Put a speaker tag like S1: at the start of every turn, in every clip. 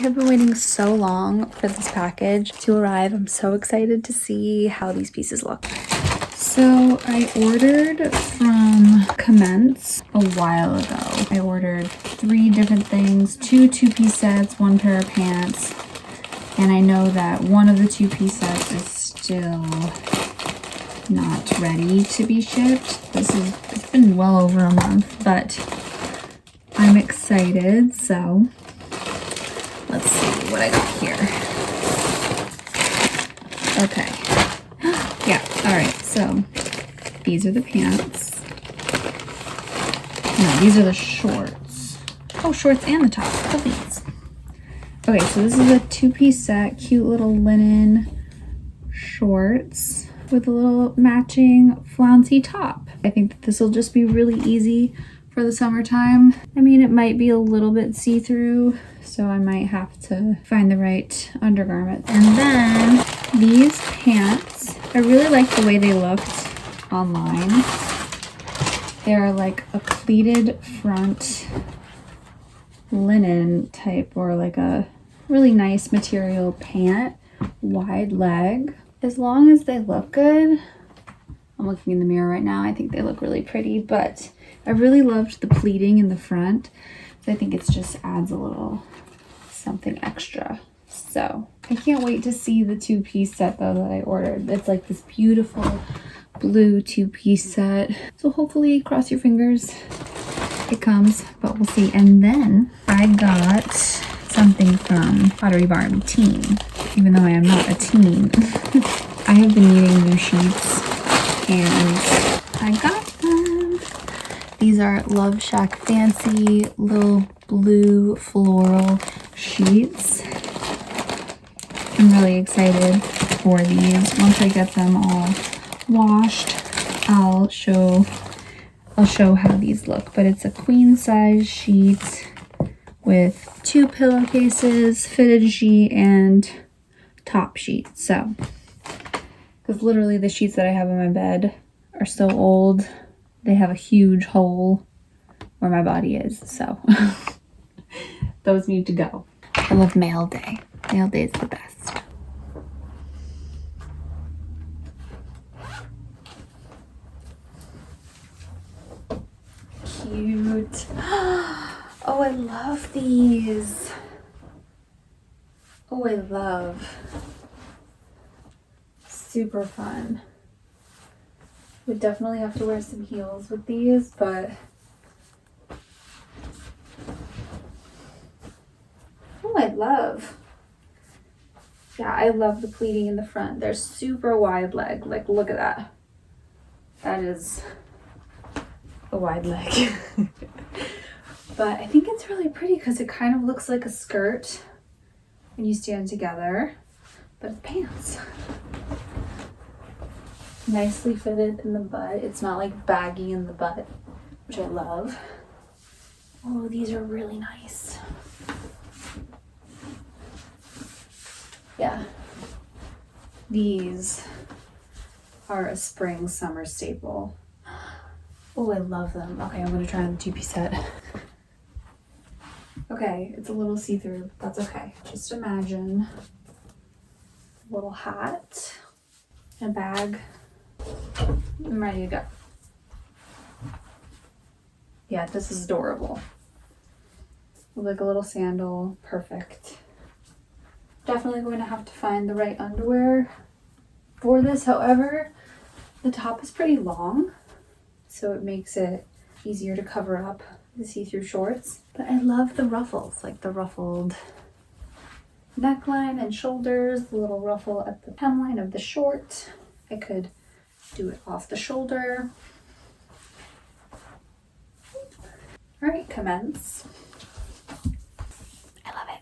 S1: have been waiting so long for this package to arrive. I'm so excited to see how these pieces look. So I ordered from Commense a while ago. I ordered 3 different things, 2 2-piece sets, 1 pair of pants, and I know that one of the 2-piece sets is still not ready to be shipped. It's been well over a month, but I'm excited. So let's see what I got here. Okay. Yeah, all right, so these are the pants. No, these are the shorts. Oh, shorts and the top, please. Okay, so this is a 2-piece set, cute little linen shorts with a little matching flouncy top. I think that this will just be really easy for the summertime. I mean, it might be a little bit see-through, so I might have to find the right undergarment. And then these pants, I really like the way they looked online. They're like a pleated front linen type, or like a really nice material pant, wide leg. As long as they look good, I'm looking in the mirror right now, I think they look really pretty, but I really loved the pleating in the front. So I think it just adds a little something extra. So I can't wait to see the 2-piece set though that I ordered. It's like this beautiful blue 2-piece set. So hopefully, cross your fingers, it comes, but we'll see. And then I got something from Pottery Barn Teen, even though I am not a teen. I have been needing new sheets and I got them. These are LoveShackFancy little blue floral sheets. I'm really excited for these. Once I get them all washed, I'll show how these look. But it's a queen size sheet with 2 pillowcases, fitted sheet, and top sheet. So, because literally the sheets that I have in my bed are so old, they have a huge hole where my body is. So those need to go. I love mail day. Mail day is the best. Cute. Oh, I love these. Oh, I love. Super fun. Would definitely have to wear some heels with these, but oh, I love. Yeah, I love the pleating in the front. They're super wide leg. Like, look at that. That is a wide leg. But I think it's really pretty because it kind of looks like a skirt when you stand together, but it's pants. Nicely fitted in the butt. It's not like baggy in the butt, which I love. Oh, these are really nice. Yeah. These are a spring summer staple. Oh, I love them. Okay, I'm gonna try on the 2-piece set. Okay, it's a little see-through, but that's okay. Just imagine a little hat, a bag. I'm ready to go. Yeah, this is adorable. Like a little sandal, perfect. Definitely going to have to find the right underwear for this. However, the top is pretty long, so it makes it easier to cover up the see-through shorts. But I love the ruffles, like the ruffled neckline and shoulders, the little ruffle at the hemline of the short. I could do it off the shoulder. All right, Commence. I love it.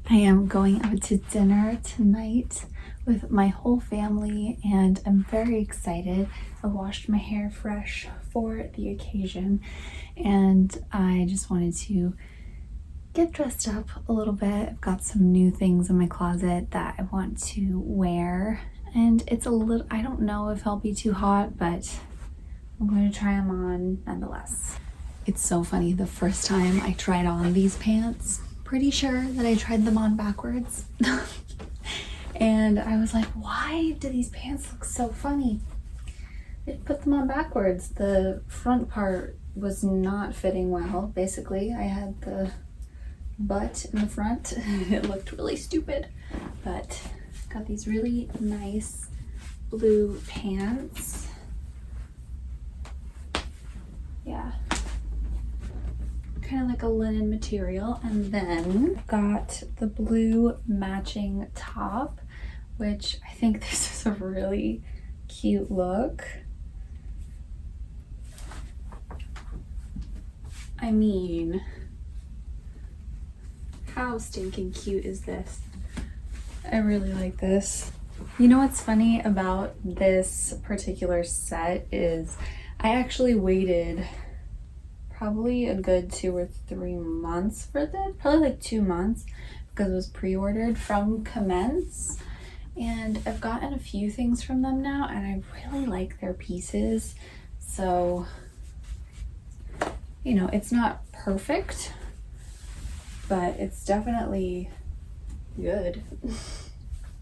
S1: I am going out to dinner tonight with my whole family and I'm very excited. I washed my hair fresh for the occasion and I just wanted to get dressed up a little bit. I've got some new things in my closet that I want to wear and it's a little, I don't know if I'll be too hot, but I'm going to try them on nonetheless. It's so funny, the first time I tried on these pants, pretty sure that I tried them on backwards. And I was like, why do these pants look so funny? I put them on backwards. The front part was not fitting well. Basically, I had the butt in the front. It looked really stupid, but got these really nice blue pants. Yeah, kind of like a linen material. And then got the blue matching top, which I think this is a really cute look. I mean, how stinking cute is this? I really like this. You know what's funny about this particular set is I actually waited probably a good 2 or 3 months for this, probably like 2 months, because it was pre-ordered from Commense. And I've gotten a few things from them now and I really like their pieces. So, you know, it's not perfect, but it's definitely good.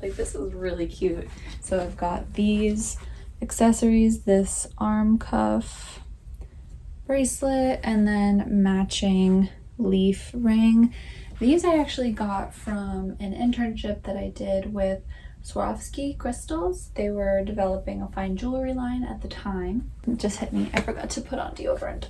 S1: Like, this is really cute. So I've got these accessories, this arm cuff, bracelet, and then matching leaf ring. These I actually got from an internship that I did with Swarovski crystals. They were developing a fine jewelry line at the time. It just hit me, I forgot to put on deodorant.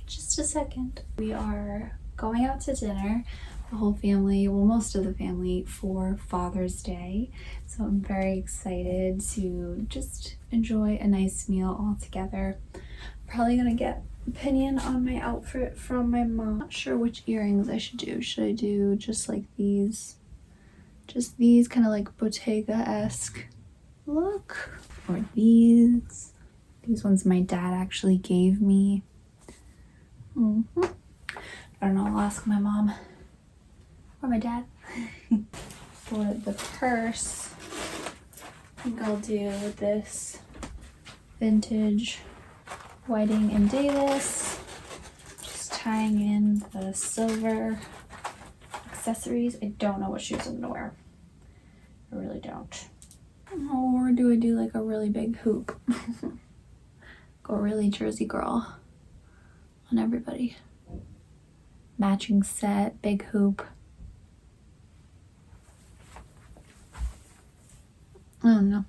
S1: Just a second. We are going out to dinner, the whole family, well, most of the family, for Father's Day. So I'm very excited to just enjoy a nice meal all together. Probably gonna get opinion on my outfit from my mom. Not sure which earrings I should do. Should I do just like these? Just these kind of like Bottega-esque look? Or these? These ones my dad actually gave me. I don't know, I'll ask my mom or my dad. For the purse, I think I'll do this vintage Whiting and Davis, just tying in the silver accessories. I don't know what shoes I'm gonna wear. I really don't. Or do I do like a really big hoop? Go really Jersey girl on everybody. Matching set, big hoop. I don't know.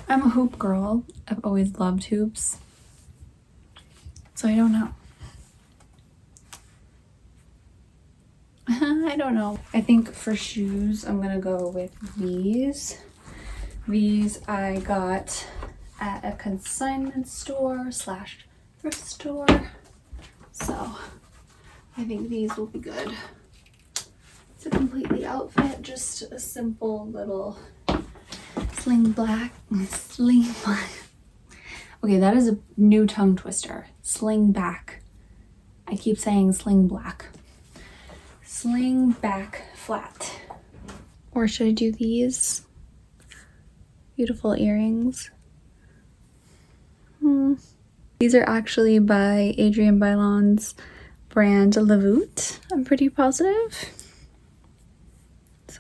S1: I'm a hoop girl. I've always loved hoops. So I don't know. I don't know. I think for shoes, I'm gonna go with these. These I got at a consignment store / thrift store. So I think these will be good to complete the outfit. Just a simple little sling black. Okay, that is a new tongue twister. Sling back. I keep saying sling black. Sling back flat. Or should I do these? Beautiful earrings. These are actually by Adrienne Bailon's brand La Voûte. I'm pretty positive. So.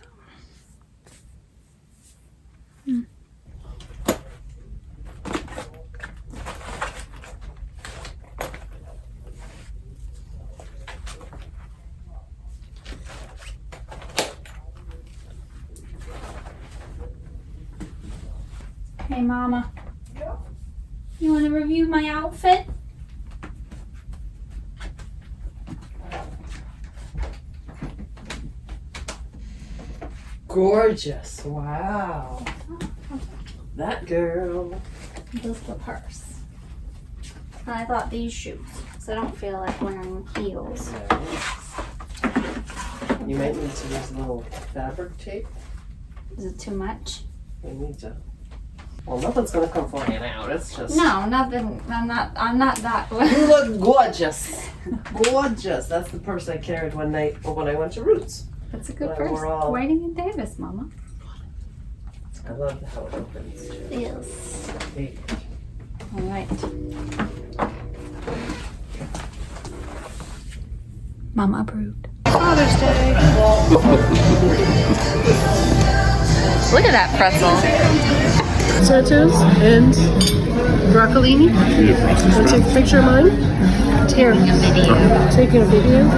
S1: Hey, Mama. Yeah? You want to review my outfit?
S2: Gorgeous. Wow. That girl.
S1: Just the purse. And I thought these shoes, because I don't feel like wearing heels.
S2: You might need to use a little fabric tape.
S1: Is it too much?
S2: You need to. Well, nothing's gonna come flying out. It's just.
S1: No, nothing. I'm not that.
S2: You look gorgeous. Gorgeous. That's the purse I carried one night when I went to Roots.
S1: That's a good
S2: But
S1: purse.
S2: we're all-
S1: Whiting and Davis, Mama.
S2: I love how it opens too.
S1: Yes.
S2: Hey.
S1: All right. Mama approved.
S2: Father's Day.
S1: Look at that pretzel.
S3: Potatoes and broccolini. Want to take a picture of mine?
S1: Taking a video.
S3: Taking a video.